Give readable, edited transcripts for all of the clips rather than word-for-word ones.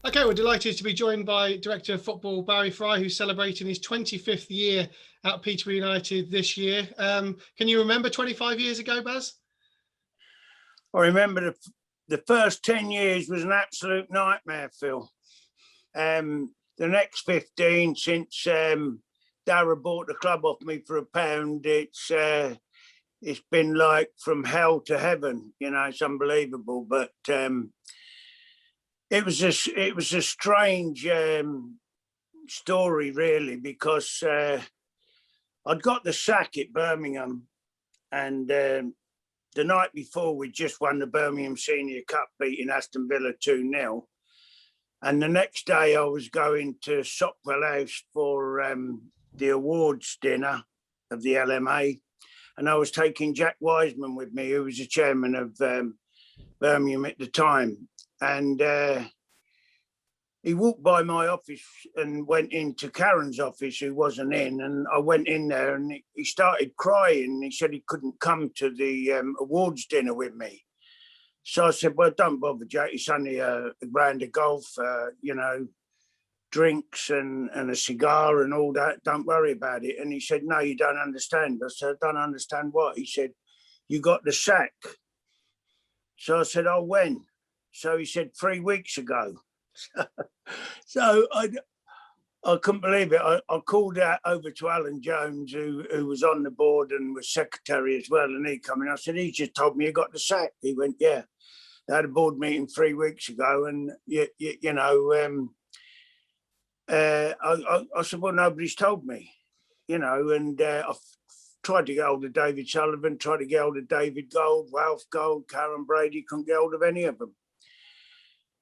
Okay, we're delighted to be joined by Director of Football Barry Fry, who's celebrating his 25th year at Peterborough United this year. Can you remember 25 years ago, Baz? I remember the first 10 years was an absolute nightmare, Phil. The next 15, since Dara bought the club off me for £1, it's been like from hell to heaven. You know, it's unbelievable. But it was a strange story, really, because I'd got the sack at Birmingham, and the night before we just won the Birmingham Senior Cup, beating Aston Villa 2-0. And the next day I was going to Sockwell House for the awards dinner of the LMA. And I was taking Jack Wiseman with me, who was the chairman of Birmingham at the time. And he walked by my office and went into Karen's office, who wasn't in. And I went in there and he started crying. He said he couldn't come to the awards dinner with me. So I said, well, don't bother, Jack. It's only a round of golf, drinks and a cigar and all that. Don't worry about it. And he said, no, you don't understand. I said, I don't understand what? He said, you got the sack. So I said, oh, when? So he said, 3 weeks ago. So I couldn't believe it. I called out over to Alan Jones, who was on the board and was secretary as well, and he come in. I said, he just told me you got the sack. He went, yeah. They had a board meeting 3 weeks ago, and I said, well, nobody's told me, and I've tried to get hold of David Sullivan, tried to get hold of David Gold, Ralph Gold, Karen Brady, couldn't get hold of any of them.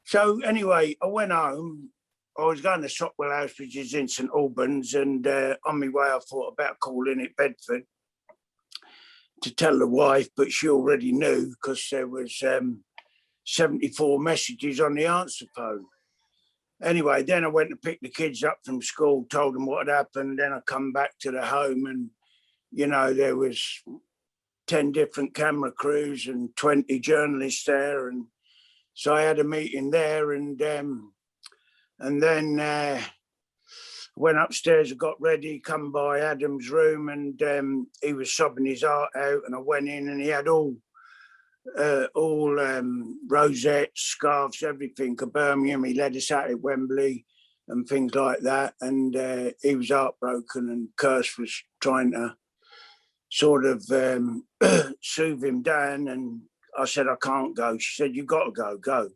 So anyway, I went home. I was going to Sockwell House, which is in St Albans, and on my way I thought about calling it Bedford to tell the wife, but she already knew because there was 74 messages on the answer phone. Anyway, then I went to pick the kids up from school, told them what had happened. Then I come back to the home and, there was 10 different camera crews and 20 journalists there. And so I had a meeting there and then went upstairs and got ready, come by Adam's room, and he was sobbing his heart out. And I went in and he had all rosettes, scarves, everything of Birmingham. He led us out at Wembley and things like that. And he was heartbroken, and Kirst was trying to sort of soothe him down. And I said, I can't go. She said, you got to go.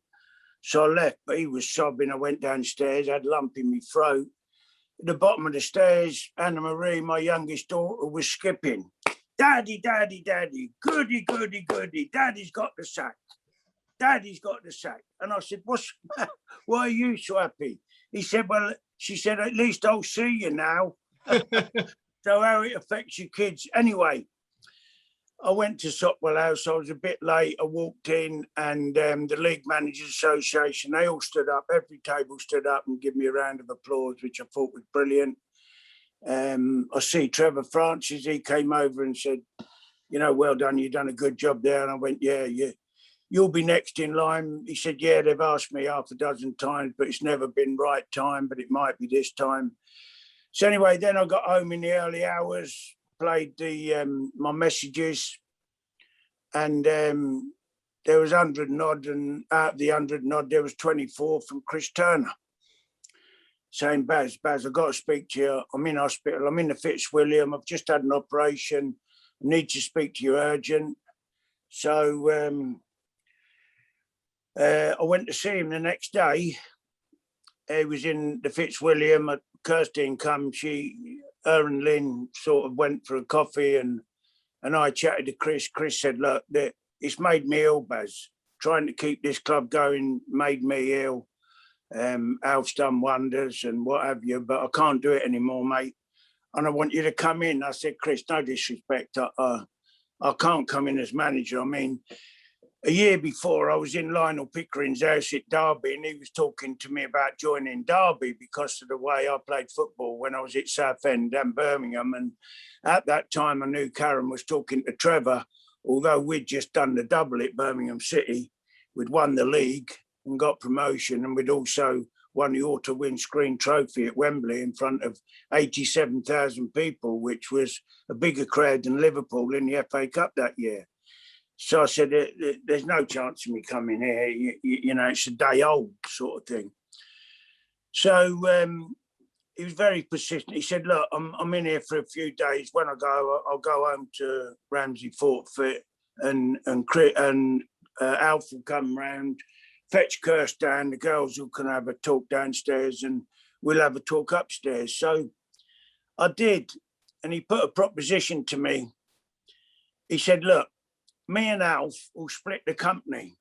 So I left, but he was sobbing. I went downstairs, had a lump in my throat. At the bottom of the stairs, Anna Marie, my youngest daughter, was skipping. Daddy, daddy, daddy, goody, goody, goody. Daddy's got the sack. Daddy's got the sack. And I said, why are you so happy? He said, well, she said, at least I'll see you now. So how it affects your kids. Anyway, I went to Sockwell House. I was a bit late. I walked in and the League Managers Association, they all stood up. Every table stood up and gave me a round of applause, which I thought was brilliant. I see Trevor Francis, he came over and said, well done, you've done a good job there. And I went, yeah, you'll be next in line. He said, yeah, they've asked me half a dozen times, but it's never been right time, but it might be this time. So anyway, then I got home in the early hours, played my messages, and there was 100 and odd, and out of the 100 and odd, there was 24 from Chris Turner. Saying, Baz, I've got to speak to you. I'm in hospital. I'm in the Fitzwilliam. I've just had an operation. I need to speak to you urgent. So I went to see him the next day. He was in the Fitzwilliam. Kirsty come. Her and Lynn sort of went for a coffee, and I chatted to Chris. Chris said, look, it's made me ill, Baz. Trying to keep this club going made me ill. Alf's done wonders and what have you, but I can't do it anymore, mate. And I want you to come in. I said, Chris, no disrespect. I can't come in as manager. I mean, a year before, I was in Lionel Pickering's house at Derby, and he was talking to me about joining Derby because of the way I played football when I was at Southend and Birmingham. And at that time, I knew Karen was talking to Trevor, although we'd just done the double at Birmingham City. We'd won the league and got promotion, and we'd also won the Auto Windscreen Trophy at Wembley in front of 87,000 people, which was a bigger crowd than Liverpool in the FA Cup that year. So I said, there's no chance of me coming here. You know, it's a day old sort of thing. So he was very persistent. He said, look, I'm in here for a few days. When I go, I'll go home to Ramsey Forfeit and Alf will come round, fetch Kirst down. The girls who can have a talk downstairs and we'll have a talk upstairs. So I did. And he put a proposition to me. He said, look, me and Alf will split the company.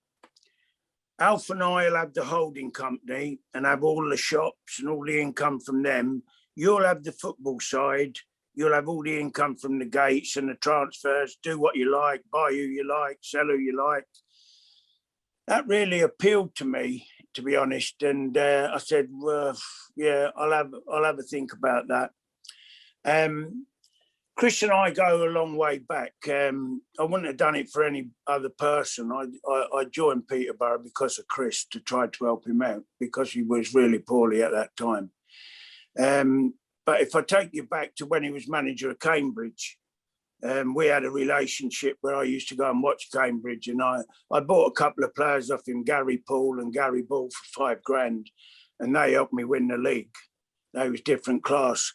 Alf and I will have the holding company and have all the shops and all the income from them. You'll have the football side. You'll have all the income from the gates and the transfers. Do what you like, buy who you like, sell who you like. That really appealed to me, to be honest. And I said, well, yeah, I'll have a think about that. Chris and I go a long way back. I wouldn't have done it for any other person. I joined Peterborough because of Chris, to try to help him out because he was really poorly at that time. But if I take you back to when he was manager of Cambridge, we had a relationship where I used to go and watch Cambridge, and I bought a couple of players off him, Gary Poole and Gary Ball, for $5,000, and they helped me win the league. They was different class.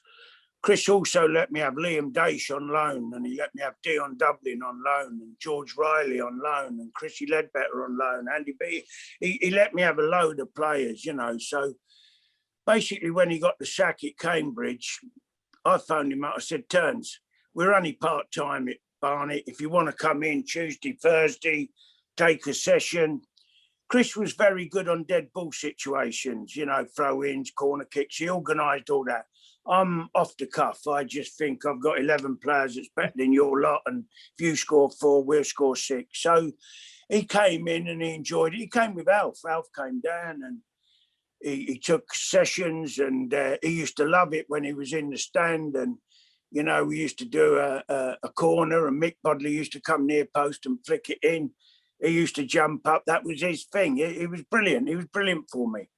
Chris also let me have Liam Daish on loan, and he let me have Dion Dublin on loan, and George Riley on loan, and Chrissy Ledbetter on loan. Andy B. He let me have a load of players, you know. So basically, when he got the sack at Cambridge, I phoned him up. I said, Turns, we're only part-time at Barnet. If you want to come in Tuesday, Thursday, take a session. Chris was very good on dead ball situations, you know, throw-ins, corner kicks. He organised all that. I'm off the cuff. I just think I've got 11 players that's better than your lot, and if you score 4, we'll score 6. So he came in and he enjoyed it. He came with Alf. Alf came down and he took sessions, and he used to love it when he was in the stand. And, you know, we used to do a corner, and Mick Bodley used to come near post and flick it in. He used to jump up. That was his thing. He was brilliant. He was brilliant for me.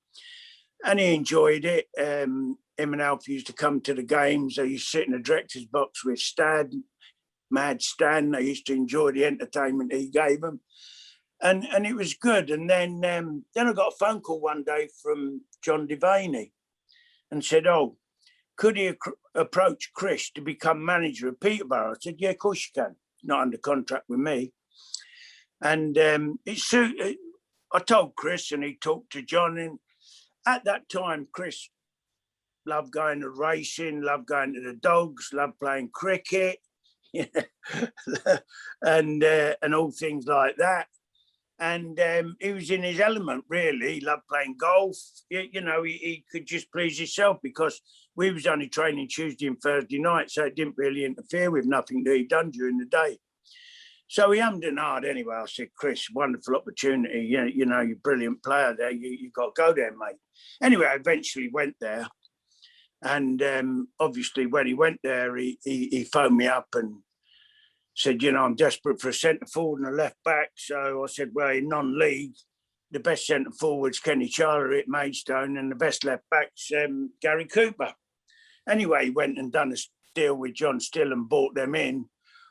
And he enjoyed it. Him and Alf used to come to the games. They used to sit in the director's box with Stan, Mad Stan. They used to enjoy the entertainment he gave them. And it was good. And then I got a phone call one day from John Devaney and said, oh, could he approach Chris to become manager of Peterborough? I said, yeah, of course you can. Not under contract with me. And I told Chris, and he talked to John. And at that time, Chris loved going to racing, loved going to the dogs, loved playing cricket, and all things like that. And he was in his element, really. He loved playing golf. You know, he could just please himself because we was only training Tuesday and Thursday night, so it didn't really interfere with nothing that he'd done during the day. So he hummed and hard anyway. I said, Chris, wonderful opportunity. You know, you're a brilliant player there. You've got to go there, mate. Anyway, I eventually went there. And obviously, when he went there, he phoned me up and said, you know, I'm desperate for a centre forward and a left back. So I said, well, in non-league, the best centre forward's Kenny Charler at Maidstone, and the best left back's Gary Cooper. Anyway, he went and done a deal with John Still and bought them in.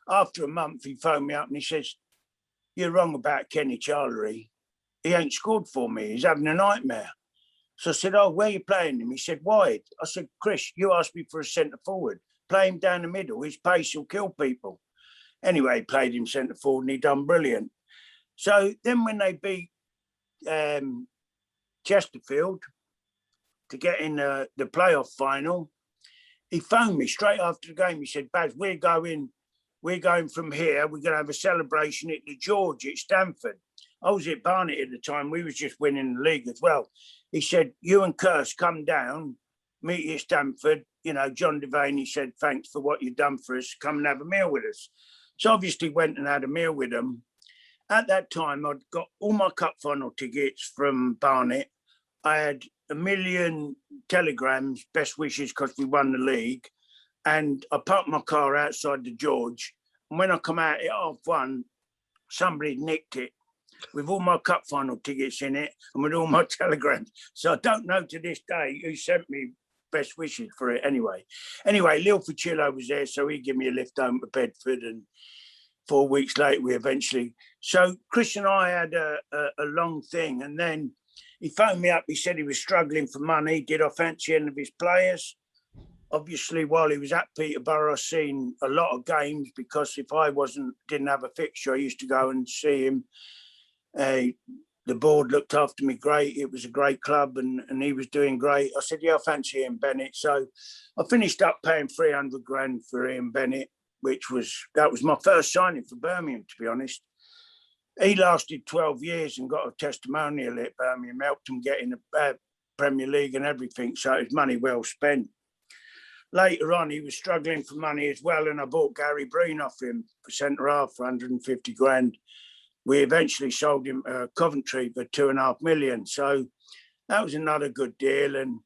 After a month, he phoned me up and he says, you're wrong about Kenny Charler. He ain't scored for me. He's having a nightmare. So I said, oh, where are you playing him? He said, wide. I said, Chris, you asked me for a centre forward. Play him down the middle. His pace will kill people. Anyway, he played him centre forward and he done brilliant. So then when they beat Chesterfield to get in the playoff final, he phoned me straight after the game. He said, Baz, we're going from here. We're going to have a celebration at the George at Stamford. I was at Barnet at the time. We was just winning the league as well. He said, you and Kirst come down, meet you at Stamford. You know, John Devaney said, thanks for what you've done for us. Come and have a meal with us. So obviously went and had a meal with them. At that time, I'd got all my cup final tickets from Barnet. I had 1 million telegrams, best wishes because we won the league. And I parked my car outside the George. And when I come out at 1:30, somebody nicked it. with all my cup final tickets in it and with all my telegrams. So I don't know to this day who sent me best wishes for it anyway. Anyway, Lil Fucillo was there, so he gave me a lift home to Bedford, and 4 weeks later we eventually... So Chris and I had a long thing, and then he phoned me up. He said he was struggling for money. Did I fancy any of his players? Obviously, while he was at Peterborough, I've seen a lot of games, because if I didn't have a fixture, I used to go and see him. The board looked after me great. It was a great club, and he was doing great. I said, yeah, I fancy Ian Bennett. So I finished up paying 300 grand for Ian Bennett, that was my first signing for Birmingham, to be honest. He lasted 12 years and got a testimonial at Birmingham, helped him get in the Premier League and everything. So it was money well spent. Later on, he was struggling for money as well, and I bought Gary Breen off him for centre half for 150 grand. We eventually sold him Coventry for 2.5 million. So that was another good deal. And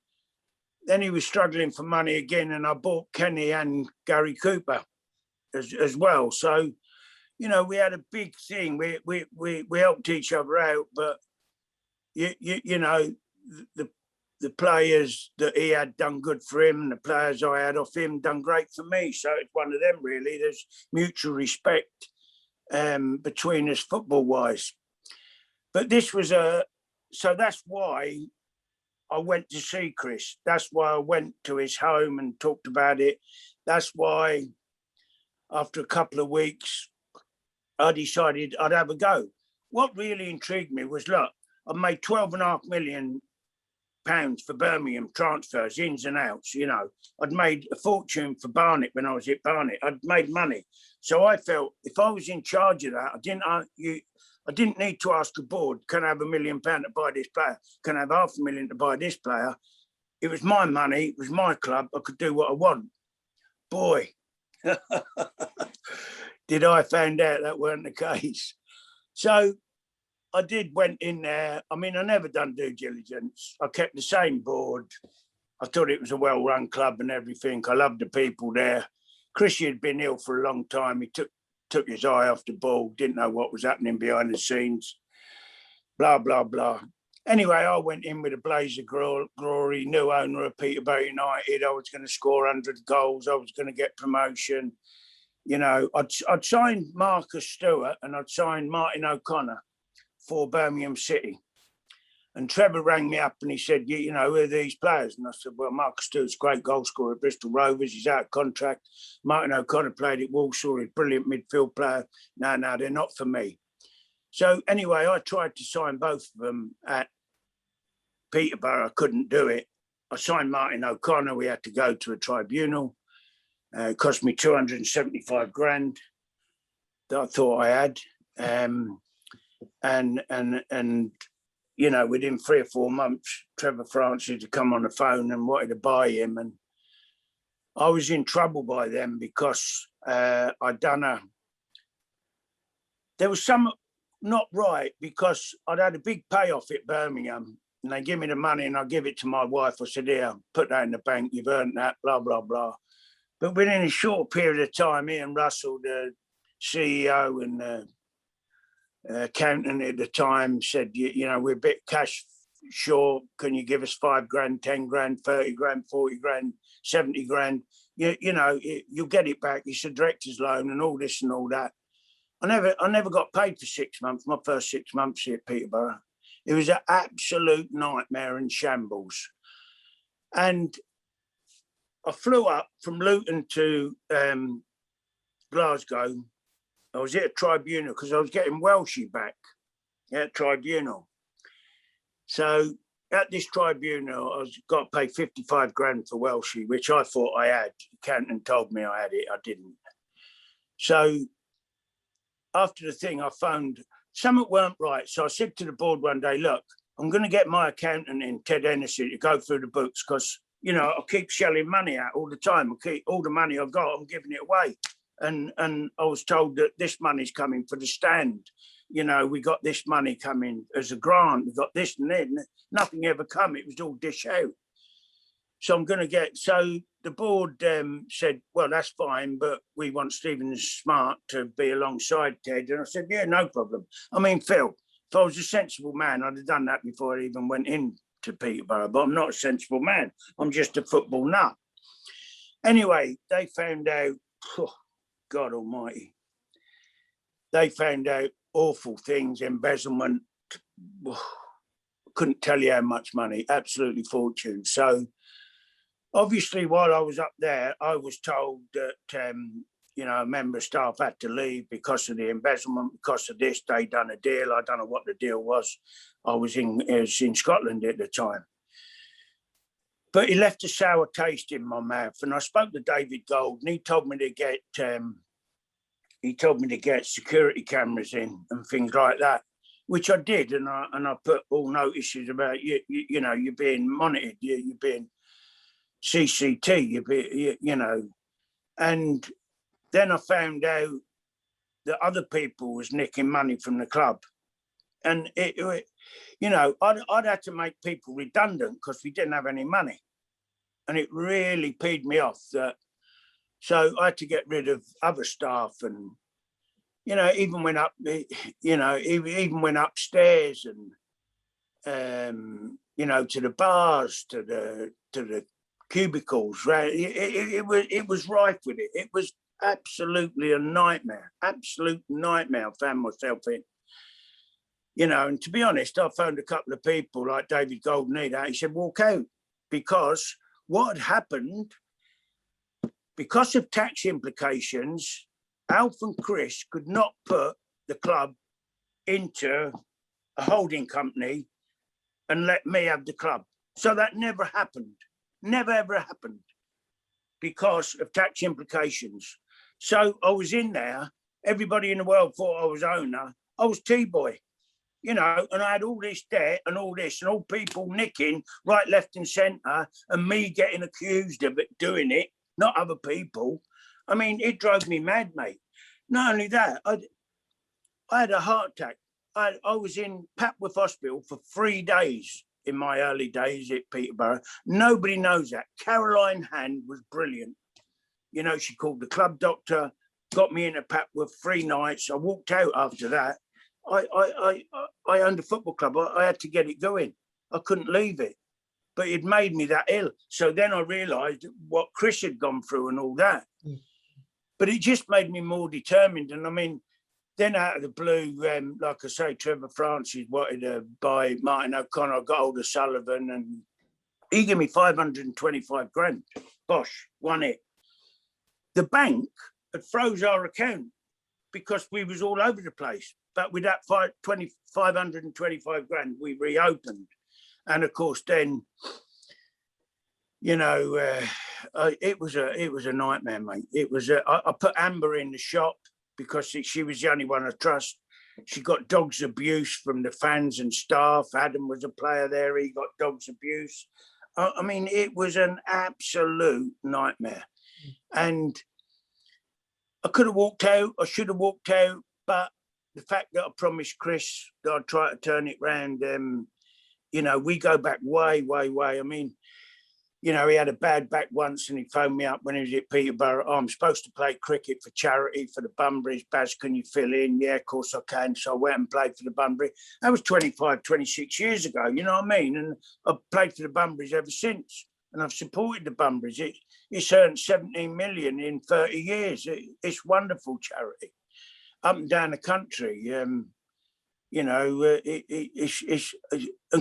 then he was struggling for money again, and I bought Kenny and Gary Cooper as well. So, you know, we had a big thing. We helped each other out, but you know, the players that he had done good for him, and the players I had off him done great for me. So it's one of them, really. There's mutual respect between us football-wise. But this was so that's why I went to see Chris. That's why I went to his home and talked about it. That's why after a couple of weeks, I decided I'd have a go. What really intrigued me was, look, I made £12.5 million for Birmingham transfers, ins and outs. You know, I'd made a fortune for Barnet when I was at Barnet. I'd made money. So I felt if I was in charge of that, I didn't need to ask the board, can I have £1 million to buy this player? Can I have £500,000 to buy this player? It was my money. It was my club. I could do what I want. Boy, did I find out that weren't the case. So I went in there. I mean, I never done due diligence. I kept the same board. I thought it was a well-run club and everything. I loved the people there. Chrissy had been ill for a long time. He took his eye off the ball, didn't know what was happening behind the scenes, blah, blah, blah. Anyway, I went in with a blaze of glory, new owner of Peterborough United. I was going to score 100 goals. I was going to get promotion. You know, I'd signed Marcus Stewart and I'd signed Martin O'Connor for Birmingham City. And Trevor rang me up and he said, you know, who are these players? And I said, well, Marcus Stewart's a great goal scorer at Bristol Rovers. He's out of contract. Martin O'Connor played at Walsall. He's a brilliant midfield player. No, they're not for me. So anyway, I tried to sign both of them at Peterborough. I couldn't do it. I signed Martin O'Connor. We had to go to a tribunal. It cost me 275 grand that I thought I had. And you know, within 3 or 4 months, Trevor Francis had come on the phone and wanted to buy him. And I was in trouble by them because there was some not right, because I'd had a big payoff at Birmingham and they give me the money and I give it to my wife. I said, here, put that in the bank. You've earned that, blah, blah, blah. But within a short period of time, Ian Russell, the CEO and the accountant at the time, said, you know, we're a bit cash short. Can you give us 5 grand, 10 grand, 30 grand, 40 grand, 70 grand? You know, you'll get it back. It's a director's loan and all this and all that. I never got paid for 6 months, my first 6 months here at Peterborough. It was an absolute nightmare and shambles. And I flew up from Luton to Glasgow. I was at a tribunal because I was getting Welshie back at tribunal. So at this tribunal, I got to pay 55 grand for Welshie, which I thought I had. The accountant told me I had it. I didn't. So after the thing, I phoned. Something weren't right. So I said to the board one day, look, I'm going to get my accountant in, Ted Hennessy, to go through the books because, you know, I keep shelling money out all the time. I keep all the money I've got, I'm giving it away. And I was told that this money's coming for the stand. You know, we got this money coming as a grant. We got this and then nothing ever come. It was all dish out. So I'm going to get, so the board said, well, that's fine, but we want Stephen Smart to be alongside Ted. And I said, yeah, no problem. I mean, Phil, If I was a sensible man, I'd have done that before I even went into Peterborough, but I'm not a sensible man. I'm just a football nut. Anyway, they found out, oh, God almighty, they found out awful things, embezzlement. Couldn't tell you how much money, absolutely fortune. So obviously, while I was up there, I was told that, a member of staff had to leave because of the embezzlement, because of this. They'd done a deal. I don't know what the deal was. I was in Scotland at the time. But he left a sour taste in my mouth. And I spoke to David Gold, and he told me to get security cameras in and things like that, which I did. And I put all notices about you're being monitored, you're being CCT, and then I found out that other people was nicking money from the club, and I'd had to make people redundant because we didn't have any money, and it really peed me off. So I had to get rid of other staff, and even went upstairs and to the bars, to the cubicles. Right, it was rife with it. It was absolutely a nightmare, absolute nightmare. I found myself in, and to be honest, I phoned a couple of people like David Golden. He said, walk out, because what had happened, because of tax implications, Alf and Chris could not put the club into a holding company and let me have the club. So that never happened, never ever happened, because of tax implications. So I was in there, everybody in the world thought I was owner. I was T-boy, and I had all this debt and all this, and all people nicking right, left and centre, and me getting accused of it, doing it, not other people. I mean, it drove me mad, mate. Not only that, I had a heart attack. I was in Papworth Hospital for 3 days in my early days at Peterborough. Nobody knows that. Caroline Hand was brilliant. She called the club doctor, got me into Papworth 3 nights. I walked out after that. I owned a football club. I had to get it going. I couldn't leave it. But it made me that ill. So then I realised what Chris had gone through and all that. Mm. But it just made me more determined. And I mean, then out of the blue, like I say, Trevor Francis wanted to buy Martin O'Connor. I got hold of Sullivan, and he gave me 525 grand. Bosh, won it. The bank had froze our account because we was all over the place. But with that 525 grand, we reopened. And of course, then, it was a nightmare, mate. It was. I put Amber in the shop because she was the only one I trust. She got dogs abuse from the fans and staff. Adam was a player there. He got dogs abuse. I mean, it was an absolute nightmare. And I could have walked out. I should have walked out. But the fact that I promised Chris that I'd try to turn it round, we go back way, way, way. I mean, he had a bad back once, and he phoned me up when he was at Peterborough. I'm supposed to play cricket for charity for the Bunburys. Baz, can you fill in? Yeah, of course I can. So I went and played for the Bunbury. That was 25, 26 years ago, you know what I mean? And I've played for the Bunburys ever since. And I've supported the Bunburys. It's earned 17 million in 30 years. It's wonderful charity. Up and down the country. And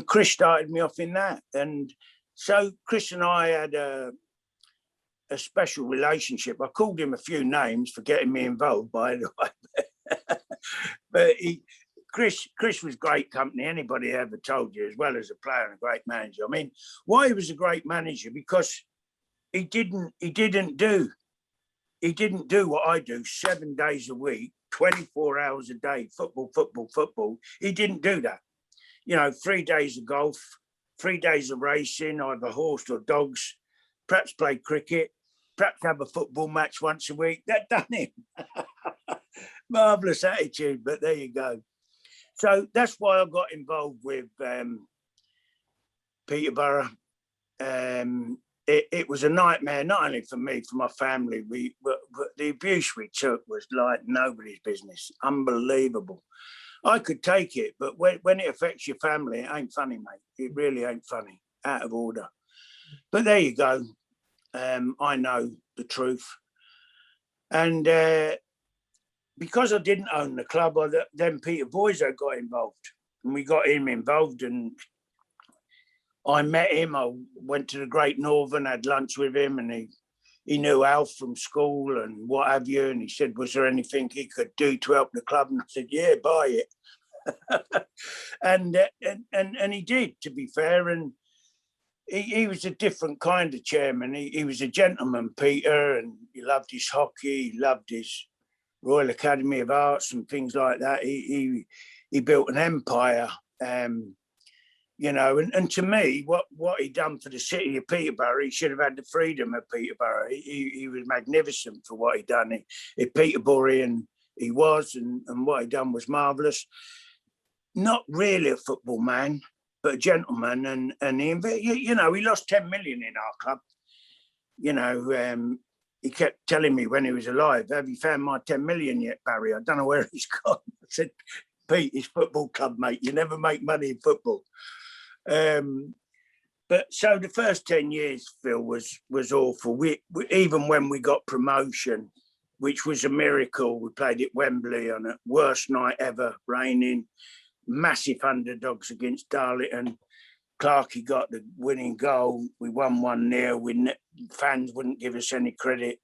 Chris started me off in that. And so Chris and I had a special relationship. I called him a few names for getting me involved, by the way. But Chris was great company. Anybody ever told you, as well as a player and a great manager. I mean, why he was a great manager? Because he didn't do what I do 7 days a week, 24 hours a day, football. He didn't do that. 3 days of golf, 3 days of racing, either horse or dogs, perhaps play cricket, perhaps have a football match once a week. That done him. Marvellous attitude, but there you go. So that's why I got involved with Peterborough. It was a nightmare, not only for me, for my family. But the abuse we took was like nobody's business. Unbelievable. I could take it, but when it affects your family, it ain't funny, mate. It really ain't funny. Out of order. But there you go. I know the truth. And because I didn't own the club, then Peter Boyzo got involved. And we got him involved, and I met him. I went to the Great Northern, had lunch with him, and he knew Alf from school and what have you. And he said, was there anything he could do to help the club? And I said, yeah, buy it. and he did, to be fair. And he was a different kind of chairman. He was a gentleman, Peter, and he loved his hockey. He loved his Royal Academy of Arts and things like that. He built an empire, you know. And to me, what he done for the city of Peterborough, he should have had the freedom of Peterborough. He was magnificent for what he done. He Peterborough, he was, and what he done was marvellous. Not really a football man, but a gentleman, and you know, he lost 10 million in our club. You know, he kept telling me when he was alive, have you found my 10 million yet, Barry? I don't know where he's gone. I said, Pete, it's football club, mate. You never make money in football. But so the first 10 years, Phil, was awful. We even when we got promotion, which was a miracle, we played at Wembley on a worst night ever, raining, massive underdogs against Darlington. Clarkey got the winning goal. We won 1-0. Fans wouldn't give us any credit.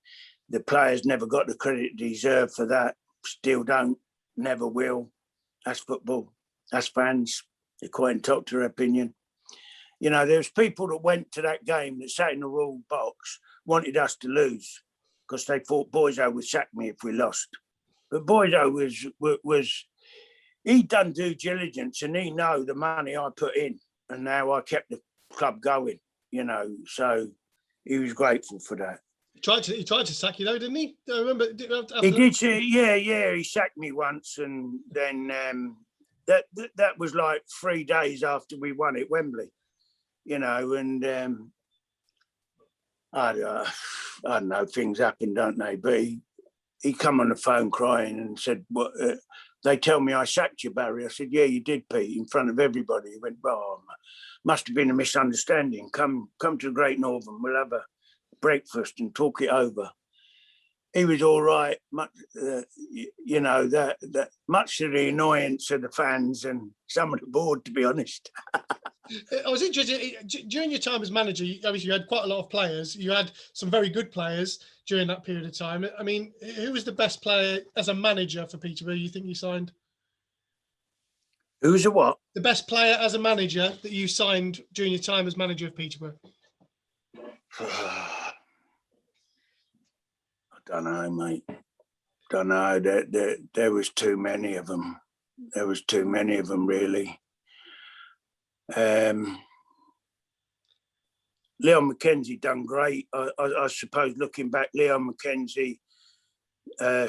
The players never got the credit deserved for that. Still don't, never will. That's football. That's fans. They're quite entitled to their opinion. You know, there's people that went to that game that sat in the Royal box, wanted us to lose because they thought Boyzo would sack me if we lost. But Boyzo was he done due diligence, and he know the money I put in, and now I kept the club going, you know, so he was grateful for that. He tried to sack you though, didn't he? I remember. He did say, yeah, he sacked me once, and then that was like 3 days after we won at Wembley, you know, and I don't know, things happen, don't they? But he come on the phone crying and said, "What? They tell me I sacked you, Barry." I said, "Yeah, you did, Pete, in front of everybody." He went, "Oh, must have been a misunderstanding. Come to the Great Northern. We'll have a breakfast and talk it over." He was all right, much, you know, that much to the annoyance of the fans and some of the board, to be honest. I was interested, during your time as manager, obviously you had quite a lot of players. You had some very good players during that period of time. I mean, who was the best player as a manager for Peterborough you think you signed? Who was a what? The best player as a manager that you signed during your time as manager of Peterborough? I don't know, mate. Don't know. There was too many of them. There was too many of them, really. Leon McKenzie done great. I suppose looking back, Leon McKenzie,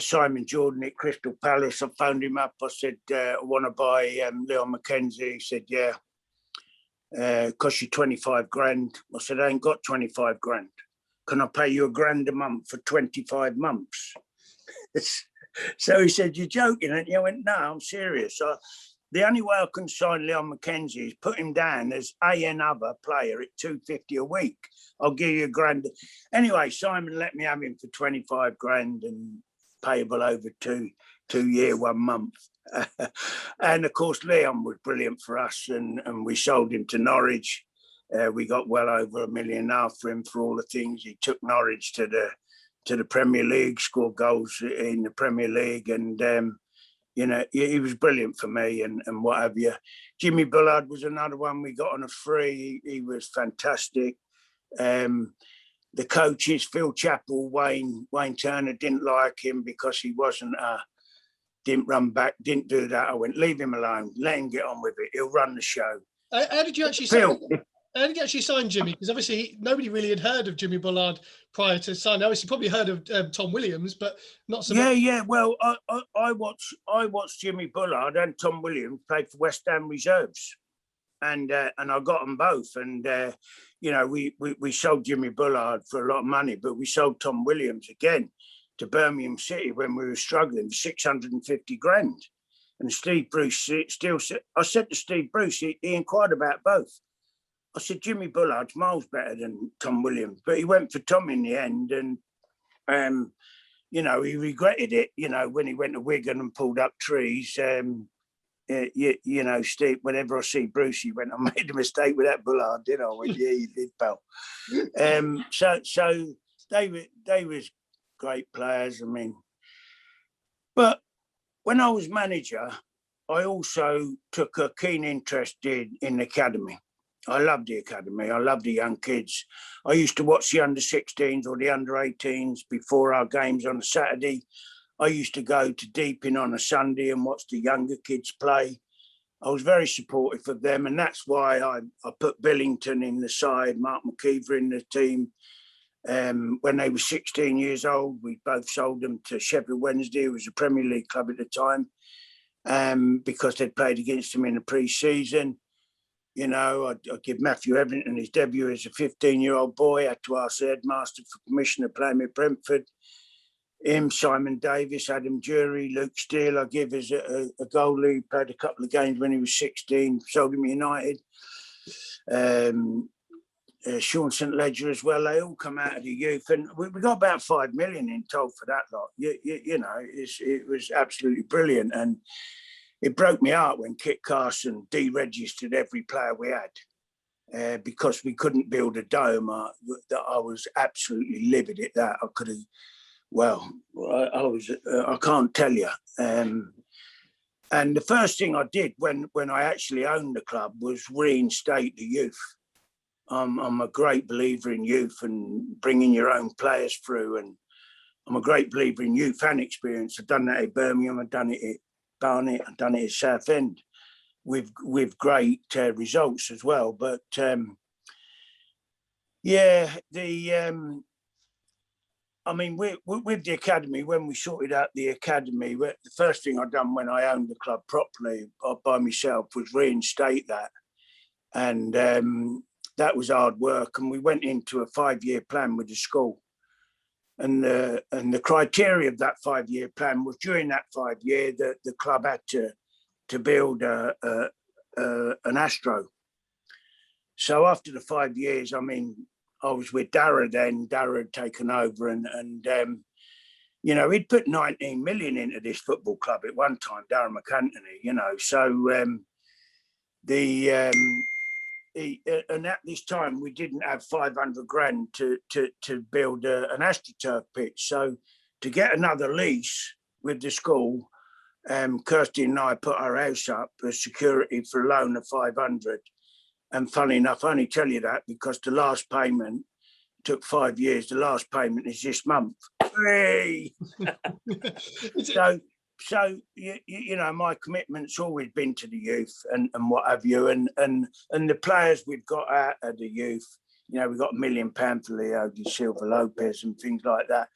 Simon Jordan at Crystal Palace. I phoned him up. I said, I want to buy Leon McKenzie. He said, yeah. Cost you 25 grand. I said, I ain't got 25 grand. Can I pay you £1,000 a month for 25 months? So he said, you're joking, aren't you? I went, no, I'm serious. The only way I can sign Leon McKenzie is put him down as another player at $250 a week. I'll give you £1,000. Anyway, Simon let me have him for 25 grand and payable over two year, 1 month. And of course, Leon was brilliant for us, and we sold him to Norwich. We got well over £1.5 million for him for all the things. He took Norwich to the Premier League, scored goals in the Premier League, and you know, he was brilliant for me and what have you. Jimmy Bullard was another one we got on a free. He was fantastic. The coaches, Phil Chappell, Wayne Turner, didn't like him because he didn't run back, didn't do that. I went, leave him alone, let him get on with it. He'll run the show. How did you actually sign Jimmy? Because obviously nobody really had heard of Jimmy Bullard prior to signing. Obviously, probably heard of Tom Williams, but not so much. Yeah. Well, I watched Jimmy Bullard and Tom Williams play for West Ham reserves, and I got them both. And you know, we sold Jimmy Bullard for a lot of money, but we sold Tom Williams again to Birmingham City when we were struggling for 650 grand. And Steve Bruce still said, I said to Steve Bruce, he inquired about both. I said, Jimmy Bullard's miles better than Tom Williams, but he went for Tom in the end. And, you know, he regretted it, you know, when he went to Wigan and pulled up trees. You know, Steve, whenever I see Bruce, he went, I made a mistake with that Bullard, didn't I? I went, yeah, you did, pal. So they was great players. I mean, but when I was manager, I also took a keen interest in the academy. I loved the academy. I loved the young kids. I used to watch the under-16s or the under-18s before our games on a Saturday. I used to go to Deeping on a Sunday and watch the younger kids play. I was very supportive of them, and that's why I put Billington in the side, Mark McKeever in the team. When they were 16 years old, we both sold them to Sheffield Wednesday, who was a Premier League club at the time, because they'd played against them in the pre-season. You know, I'd give Matthew Evington his debut as a 15-year-old boy. I had to ask the headmaster for permission to play him at Brentford. Him, Simon Davis, Adam Jury, Luke Steele, I give as a goalie. Played a couple of games when he was 16, sold him United. Sean St. Ledger as well. They all come out of the youth, and we got about 5 million in total for that lot. You know, it was absolutely brilliant, and it broke me heart when Kit Carson deregistered every player we had because we couldn't build a dome. I was absolutely livid at that. I could have, well, I can't tell you. And the first thing I did when I actually owned the club was reinstate the youth. I'm a great believer in youth and bringing your own players through, and I'm a great believer in youth and experience. I've done that at Birmingham, I've done it at Barnet, I've done it at Southend with great results as well. But I mean, with the academy, when we sorted out the academy, the first thing I done when I owned the club properly by myself was reinstate that. And that was hard work. And we went into a 5-year plan with the school. And the criteria of that 5-year plan was during that 5 year that the club had to build an Astro. So after the 5 years, I mean, I was with Darragh then. Darragh had taken over, and you know, he'd put 19 million into this football club at one time, Darragh McAntony, you know. So and at this time we didn't have 500 grand to build an AstroTurf pitch. So to get another lease with the school, Kirsty and I put our house up as security for a loan of 500. And funny enough, I only tell you that because the last payment took 5 years. The last payment is this month. Hey! So you know, my commitment's always been to the youth and what have you, and the players we've got out of the youth. You know, we've got £1 million for Leo De Silva Lopez and things like that.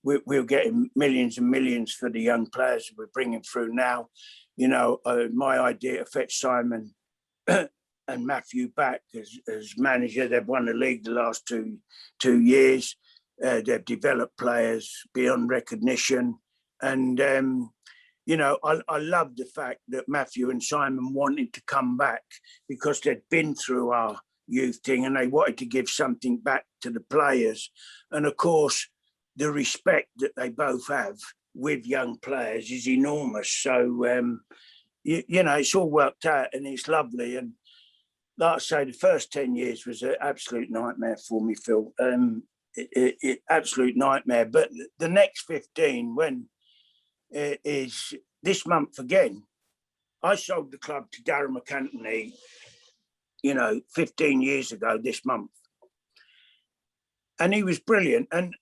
We're getting millions and millions for the young players that we're bringing through now. You know, my idea to fetch Simon and Matthew back as manager. They've won the league the last two years. They've developed players beyond recognition, and you know, I love the fact that Matthew and Simon wanted to come back because they'd been through our youth thing and they wanted to give something back to the players. And of course, the respect that they both have with young players is enormous. So, you know, it's all worked out and it's lovely. And like I say, the first 10 years was an absolute nightmare for me, Phil. Absolute nightmare. But the next 15, when is this month again, I sold the club to Darragh McAntony, you know, 15 years ago this month. And he was brilliant. And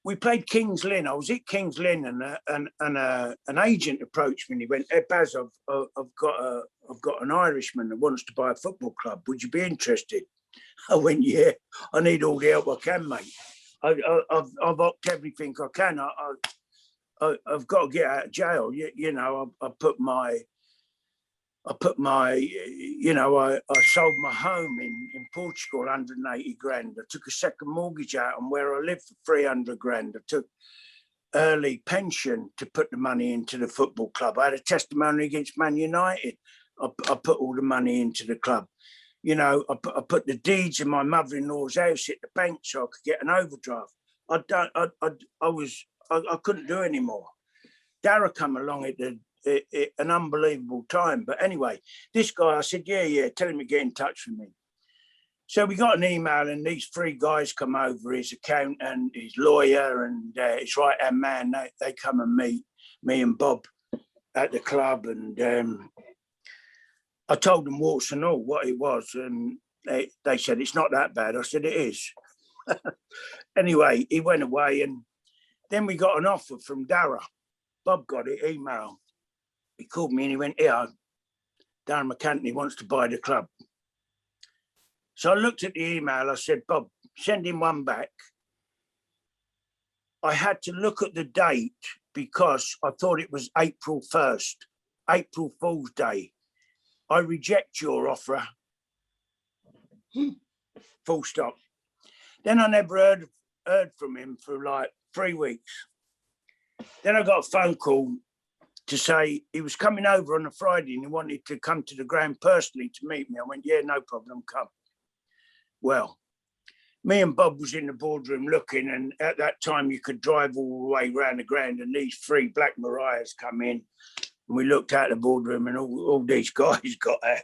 we played Kings Lynn. I was at Kings Lynn, and an agent approached me and he went, "Hey, Baz, I've got an Irishman that wants to buy a football club. Would you be interested?" I went, "Yeah, I need all the help I can, mate. I've opted everything I can. I've got to get out of jail. You know, I sold my home in Portugal, 180 grand. I took a second mortgage out on where I lived for 300 grand. I took early pension to put the money into the football club. I had a testimony against Man United. I put all the money into the club. You know, I put the deeds in my mother-in-law's house at the bank so I could get an overdraft. I couldn't do any more. Dara come along at an unbelievable time. But anyway, this guy, I said, yeah, tell him to get in touch with me. So we got an email, and these three guys come over, his accountant, his lawyer, and his right-hand man. They come and meet me and Bob at the club, and I told them warts and all what it was, and they said, it's not that bad. I said, it is. Anyway, he went away, and then we got an offer from Dara. Bob got it, email. He called me and he went, here, Darren McAntony wants to buy the club. So I looked at the email. I said, Bob, send him one back. I had to look at the date because I thought it was April 1st, April Fool's Day. I reject your offer. Full stop. Then I never heard from him for like 3 weeks. Then I got a phone call to say he was coming over on a Friday and he wanted to come to the ground personally to meet me. I went, yeah, no problem, come. Well, me and Bob was in the boardroom looking, and at that time you could drive all the way around the ground, and these three Black Mariahs come in, and we looked out the boardroom and all these guys got out.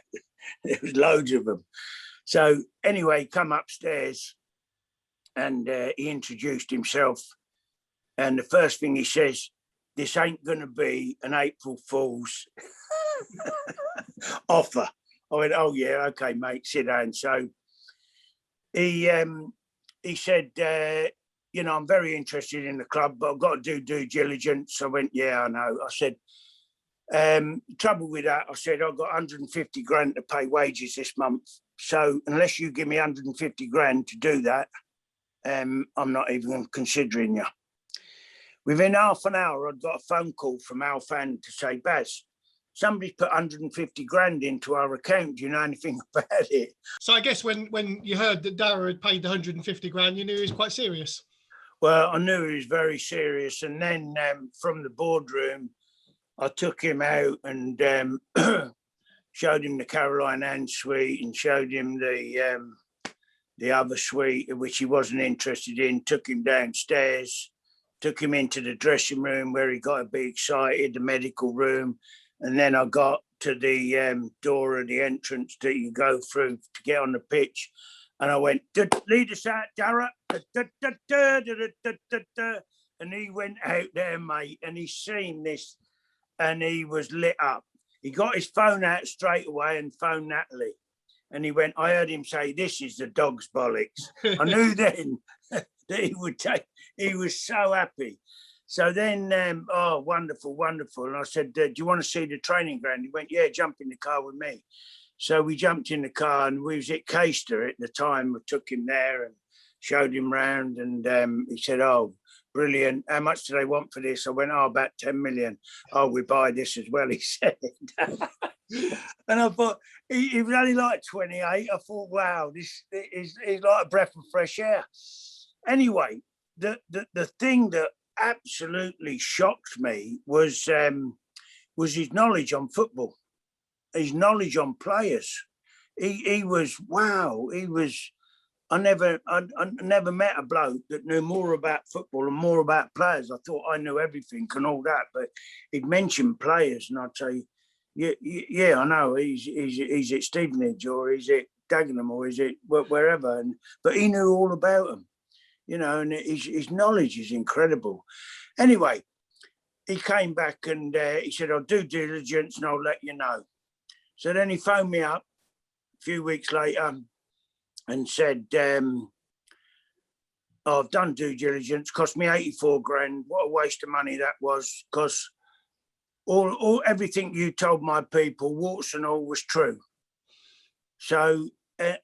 There was loads of them. So anyway, come upstairs and he introduced himself. And the first thing he says, this ain't going to be an April Fool's offer. I went, oh, yeah, okay, mate, sit down. So he said, you know, I'm very interested in the club, but I've got to do due diligence. I went, yeah, I know. I said, trouble with that, I said, I've got 150 grand to pay wages this month. So unless you give me 150 grand to do that, I'm not even considering you. Within half an hour, I'd got a phone call from Al Fan to say, Baz, somebody's put 150 grand into our account. Do you know anything about it? So I guess when you heard that Dara had paid the 150 grand, you knew he was quite serious. Well, I knew he was very serious. And then from the boardroom, I took him out and showed him the Caroline Ann suite and showed him the other suite, which he wasn't interested in, took him downstairs, took him into the dressing room where he got to be excited, the medical room. And then I got to the door of the entrance that you go through to get on the pitch. And I went, lead us out, Dara. And he went out there, mate, and he seen this and he was lit up. He got his phone out straight away and phoned Natalie. And he went, I heard him say, this is the dog's bollocks. I knew then that he would take, he was so happy. So then, oh, wonderful, wonderful. And I said, do you want to see the training ground? He went, yeah, jump in the car with me. So we jumped in the car and we was at Caister at the time. We took him there and showed him round. And he said, oh, brilliant. How much do they want for this? I went, oh, about 10 million. Oh, we buy this as well, he said. And I thought, he was only like 28. I thought, wow, this is like a breath of fresh air. Anyway, the thing that absolutely shocked me was his knowledge on football, his knowledge on players. He was, wow, he was, I never met a bloke that knew more about football and more about players. I thought I knew everything and all that, but he'd mention players and I'd say, yeah, I know, he's at Stevenage or he's at Dagenham or he's at wherever. But he knew all about them, you know, and his knowledge is incredible. Anyway, he came back and he said, I'll do diligence and I'll let you know. So then he phoned me up a few weeks later and said, oh, I've done due diligence, cost me 84 grand. What a waste of money that was, because everything you told my people, warts and all, was true. So,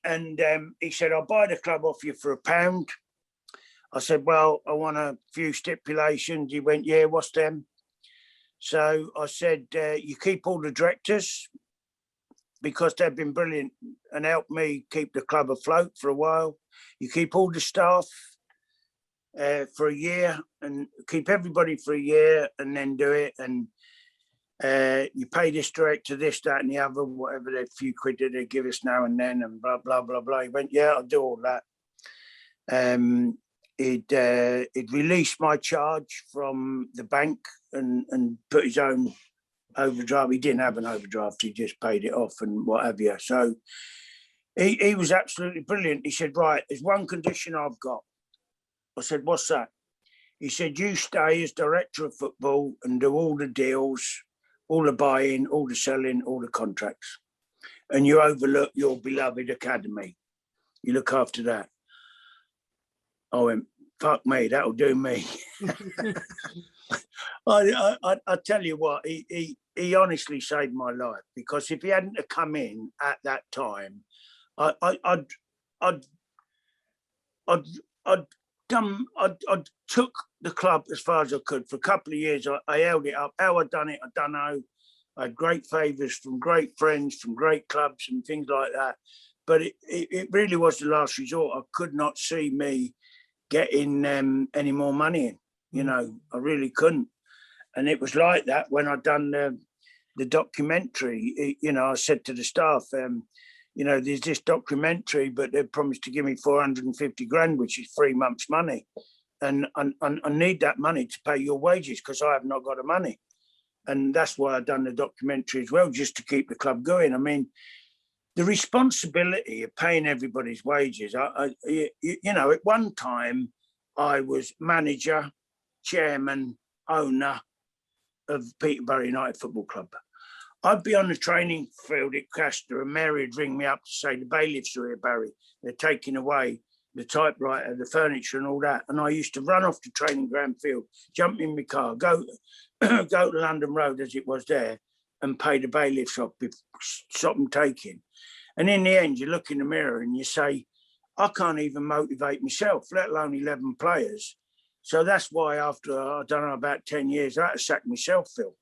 and he said, I'll buy the club off you for £1. I said, well, I want a few stipulations. He went, yeah, what's them? So I said, you keep all the directors because they've been brilliant and helped me keep the club afloat for a while. You keep all the staff for a year and keep everybody for a year and then do it. And you pay this director this, that, and the other, whatever the few quid that they give us now and then, and blah blah blah blah. He went, yeah, I'll do all that. He'd released my charge from the bank and put his own overdraft. He didn't have an overdraft; he just paid it off and what have you. So he was absolutely brilliant. He said, right, there's one condition I've got. I said, what's that? He said, you stay as director of football and do all the deals, all the buying, all the selling, all the contracts. And you overlook your beloved academy. You look after that. I went, fuck me, that'll do me. I tell you what, he honestly saved my life, because if he hadn't have come in at that time, I'd took the club as far as I could. For a couple of years, I held it up. How I done it, I don't know. I had great favours from great friends, from great clubs and things like that. But it really was the last resort. I could not see me getting any more money in. You know, I really couldn't. And it was like that when I done the documentary. You know, I said to the staff, you know, there's this documentary, but they promised to give me 450 grand, which is 3 months' money. And I need that money to pay your wages, because I have not got the money. And that's why I've done the documentary as well, just to keep the club going. I mean, the responsibility of paying everybody's wages. You know, at one time, I was manager, chairman, owner of Peterborough United Football Club. I'd be on the training field at Castor, and Mary would ring me up to say, the bailiffs are here, Barry. They're taking away the typewriter, the furniture and all that. And I used to run off the training ground field, jump in my car, go to London Road as it was there, and pay the bailiffs off, stop them taking. And in the end, you look in the mirror and you say, I can't even motivate myself, let alone 11 players. So that's why after, I don't know, about 10 years, I had to sack myself, Phil.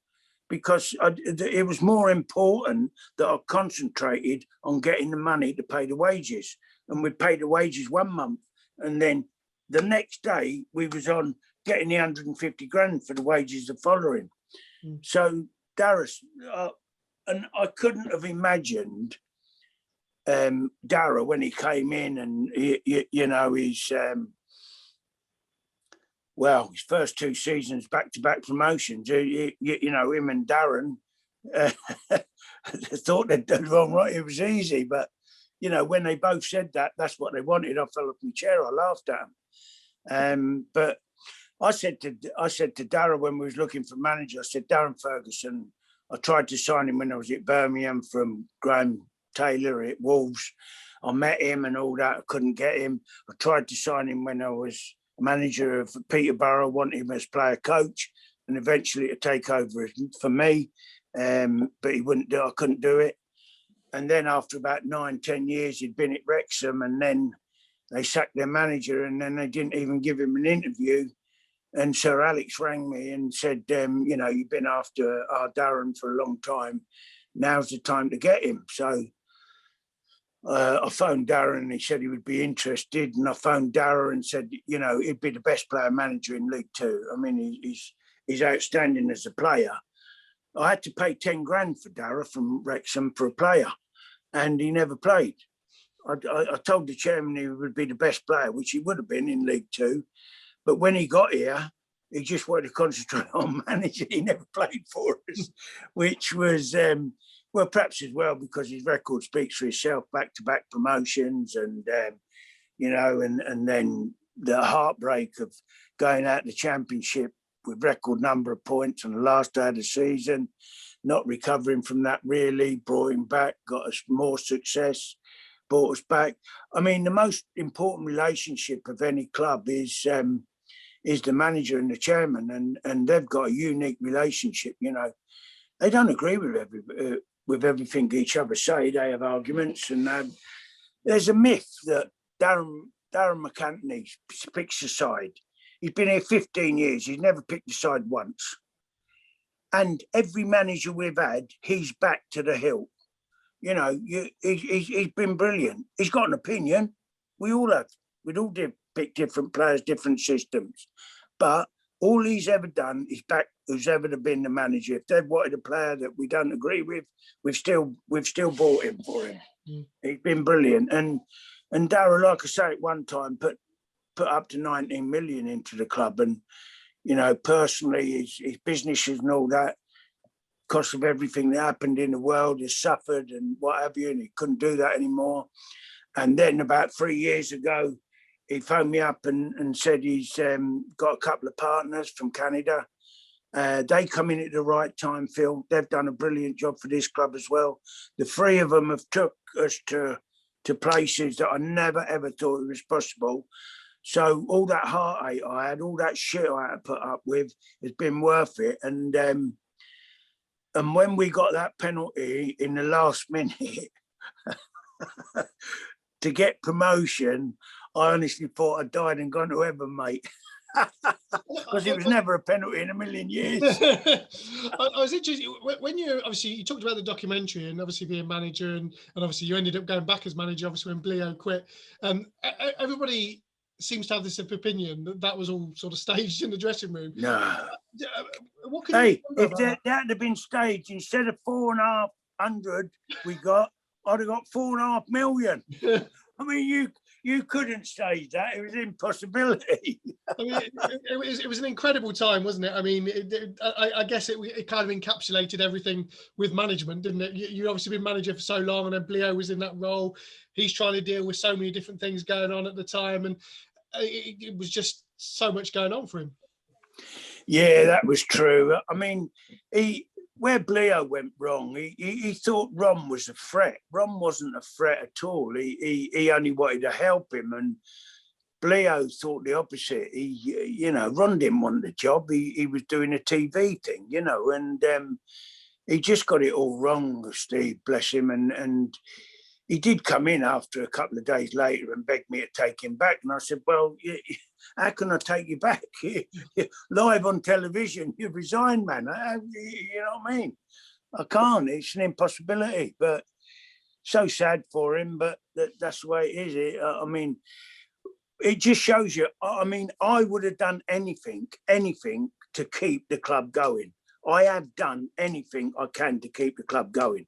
Because it was more important that I concentrated on getting the money to pay the wages. And we'd pay the wages 1 month. And then the next day we was on getting the 150 grand for the wages the following. So Darius, and I couldn't have imagined Dara when he came in, and you know, his first 2 seasons, back-to-back promotions. You know, him and Darren thought they'd done wrong, right? It was easy, but you know, when they both said that, that's what they wanted. I fell off my chair. I laughed at them. But I said to Darren when we was looking for manager, I said, Darren Ferguson. I tried to sign him when I was at Birmingham from Graham Taylor at Wolves. I met him and all that. I couldn't get him. I tried to sign him when I was manager of Peterborough, wanted him as player coach, and eventually to take over for me. But he wouldn't do. I couldn't do it. And then after about 9-10 years, he'd been at Wrexham, and then they sacked their manager, and then they didn't even give him an interview. And Sir Alex rang me and said, you know, you've been after our Darren for a long time. Now's the time to get him. So I phoned Darren, and he said he would be interested. And I phoned Darren and said, you know, he'd be the best player manager in League Two. I mean, he's outstanding as a player. I had to pay 10 grand for Darren from Wrexham for a player, and he never played. I told the chairman he would be the best player, which he would have been in League Two. But when he got here, he just wanted to concentrate on managing. He never played for us, which was, well, perhaps as well because his record speaks for itself, back-to-back promotions and, you know, and then the heartbreak of going out the Championship with record number of points on the last day of the season, not recovering from that really, brought him back, got us more success, brought us back. I mean, the most important relationship of any club is the manager and the chairman, and they've got a unique relationship. You know, they don't agree with everything each other say. They have arguments, and there's a myth that Darren McAntony picks a side. He's been here 15 years. He's never picked a side once. And every manager we've had, he's back to the hilt. You know, he's been brilliant. He's got an opinion. We all have. We'd all do. pick different players, different systems. But all he's ever done is back who's ever been the manager. If they've wanted a player that we don't agree with, we've still bought him for him. He's been brilliant. And Darragh, like I say, at one time put up to 19 million into the club. And, you know, personally, his businesses and all that, cost of everything that happened in the world, has suffered and what have you, and he couldn't do that anymore. And then about 3 years ago, he phoned me up and said he's got a couple of partners from Canada. They come in at the right time, Phil. They've done a brilliant job for this club as well. The three of them have took us to places that I never, ever thought it was possible. So all that heartache I had, all that shit I had to put up with has been worth it. And when we got that penalty in the last minute to get promotion, I honestly thought I'd died and gone to heaven, mate. Because it was never a penalty in a million years. I was interested when you talked about the documentary and obviously being manager and obviously you ended up going back as manager obviously when Bleo quit. Everybody seems to have this opinion that was all sort of staged in the dressing room. No. What can you if that had been staged, instead of 4,500 we got, I'd have got 4.5 million. I mean, you couldn't stage that. It was an impossibility. I mean, it was an incredible time, wasn't it? I mean, I guess it kind of encapsulated everything with management, didn't it? You obviously been manager for so long, and then Bleo was in that role. He's trying to deal with so many different things going on at the time, and it was just so much going on for him. Yeah, that was true. I mean, where Bleo went wrong, he thought Ron was a threat. Ron wasn't a threat at all. He only wanted to help him, and Bleo thought the opposite. Ron didn't want the job. He was doing a TV thing, and he just got it all wrong, Steve, bless him. And he did come in after a couple of days later and begged me to take him back. And I said, well, how can I take you back? You're live on television, you've resigned, man. You know what I mean? I can't. It's an impossibility. But so sad for him, but that's the way it is. I mean, it just shows you, I mean, I would have done anything to keep the club going. I have done anything I can to keep the club going.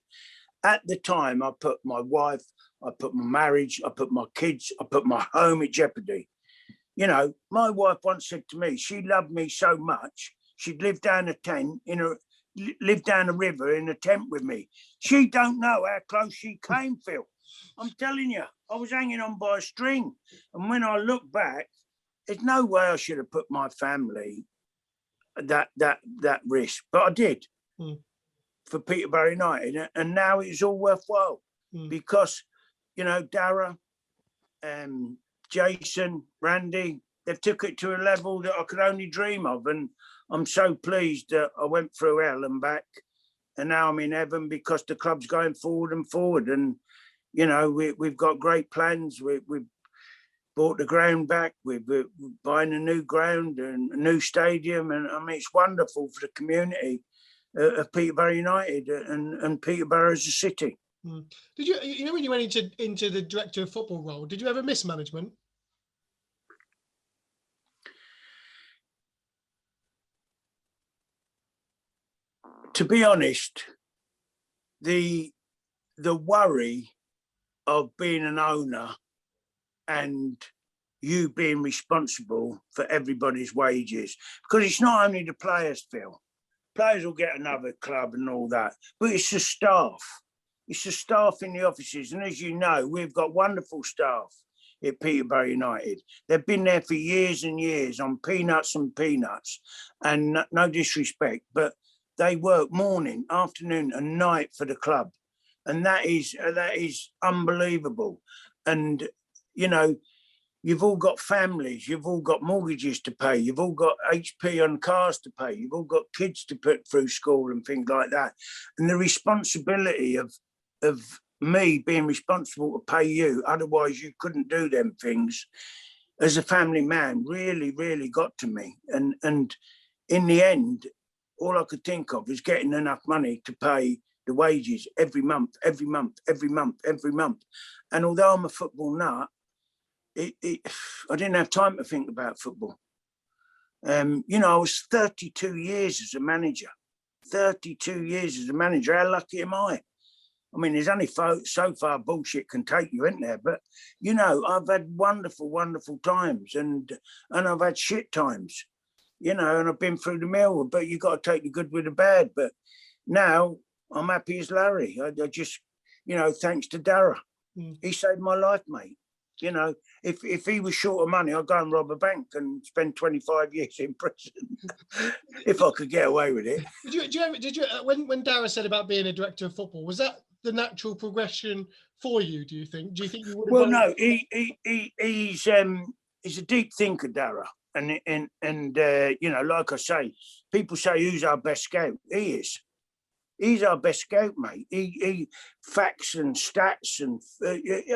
At the time, I put my wife, I put my marriage, I put my kids, I put my home at jeopardy. My wife once said to me, she loved me so much, she'd live down live down a river in a tent with me. She don't know how close she came, Phil. I'm telling you, I was hanging on by a string. And when I look back, there's no way I should have put my family at that risk, but I did. For Peterborough United, and now it's all worthwhile because, Darragh, Jason, Randy, they've took it to a level that I could only dream of, and I'm so pleased that I went through hell and back, and now I'm in heaven because the club's going forward and forward, and we've got great plans. We've bought the ground back. We're buying a new ground and a new stadium, and I mean it's wonderful for the community of Peterborough United and Peterborough as a city. Did you, when you went into the director of football role, did you ever miss management? To be honest, the worry of being an owner and you being responsible for everybody's wages, because it's not only the players, Phil. Players will get another club and all that, but it's the staff. It's the staff in the offices. And as you know, we've got wonderful staff at Peterborough United. They've been there for years and years on peanuts and peanuts. And no disrespect, but they work morning, afternoon and night for the club. And that is unbelievable. And, you've all got families, you've all got mortgages to pay, you've all got HP on cars to pay, you've all got kids to put through school and things like that. And the responsibility of me being responsible to pay you, otherwise you couldn't do them things, as a family man, really, really got to me. And in the end, all I could think of is getting enough money to pay the wages every month. And although I'm a football nut, I didn't have time to think about football. You know, I was 32 years as a manager. 32 years as a manager. How lucky am I? I mean, there's only so far bullshit can take you, isn't there? But, you know, I've had wonderful, wonderful times and I've had shit times, you know, and I've been through the mill, but you got to take the good with the bad. But now I'm happy as Larry. I just, you know, thanks to Dara. He saved my life, mate. You know, if he was short of money, I'd go and rob a bank and spend 25 years in prison if I could get away with it. Did you when Dara said about being a director of football, was that the natural progression for you? Do you think? Do you think you would have? Well, no, he's a deep thinker, Dara, and you know, like I say, people say who's our best scout. He is. He's our best scout, mate. He facts and stats and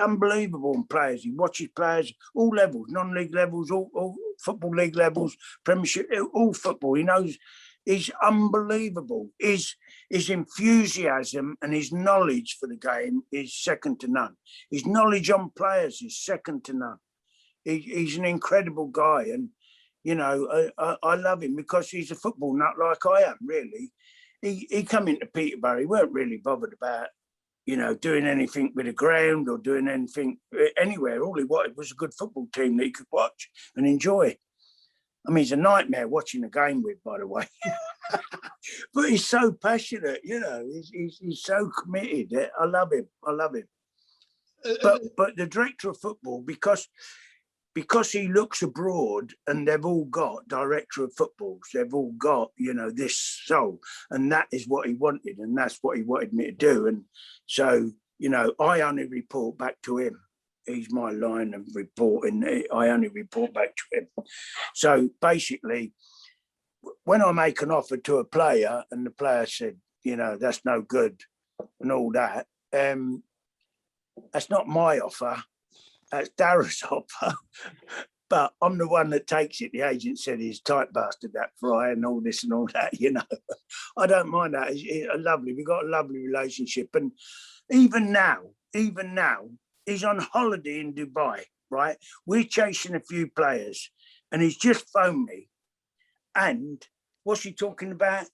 unbelievable on players. He watches players, all levels, non-league levels, all football league levels, Premiership, all football. He knows. He's unbelievable. His enthusiasm and his knowledge for the game is second to none. His knowledge on players is second to none. He's an incredible guy, and you know I love him because he's a football nut like I am, really. He come into Peterborough, he weren't really bothered about, you know, doing anything with the ground or doing anything anywhere. All he wanted was a good football team that he could watch and enjoy. I mean, he's a nightmare watching the game with, by the way. But he's so passionate, you know, he's so committed. I love him. I love him. But the director of football, because he looks abroad and they've all got director of footballs, they've all got, you know, this soul, and that is what he wanted, and that's what he wanted me to do. And so, you know, I only report back to him. He's my line of reporting. I only report back to him. So basically, when I make an offer to a player and the player said, you know, that's no good and all that, that's not my offer. That's Dara's offer, but I'm the one that takes it. The agent said he's tight bastard, that Fry, and all this and all that, you know. I don't mind that. It's lovely. We've got a lovely relationship. And even now, he's on holiday in Dubai, right? We're chasing a few players and he's just phoned me. And what's he talking about?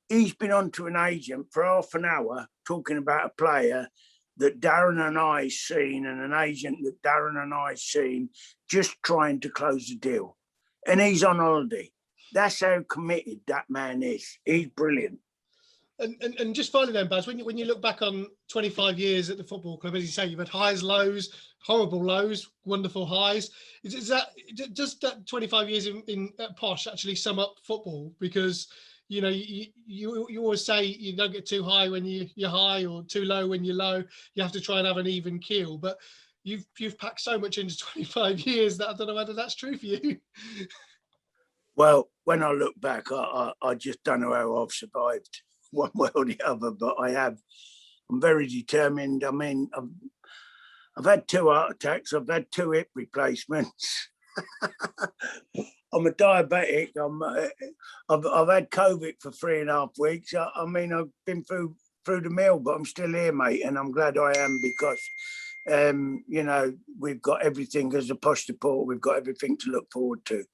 He's been on to an agent for half an hour talking about a player that Darren and I seen, and an agent that Darren and I seen, just trying to close the deal. And he's on holiday. That's how committed that man is. He's brilliant. And just finally then, Baz, when you look back on 25 years at the football club, as you say, you've had highs, lows, horrible lows, wonderful highs. Does that 25 years in at Posh actually sum up football? Because you know, you always say you don't get too high when you're high or too low when you're low. You have to try and have an even keel. But you've packed so much into 25 years that I don't know whether that's true for you. Well, when I look back, I just don't know how I've survived one way or the other, but I have. I'm very determined. I mean, I've had 2 heart attacks. I've had 2 hip replacements. I'm a diabetic. I've had COVID for 3.5 weeks. I mean, I've been through the mill, but I'm still here, mate, and I'm glad I am because, you know, we've got everything as a Posh support. We've got everything to look forward to.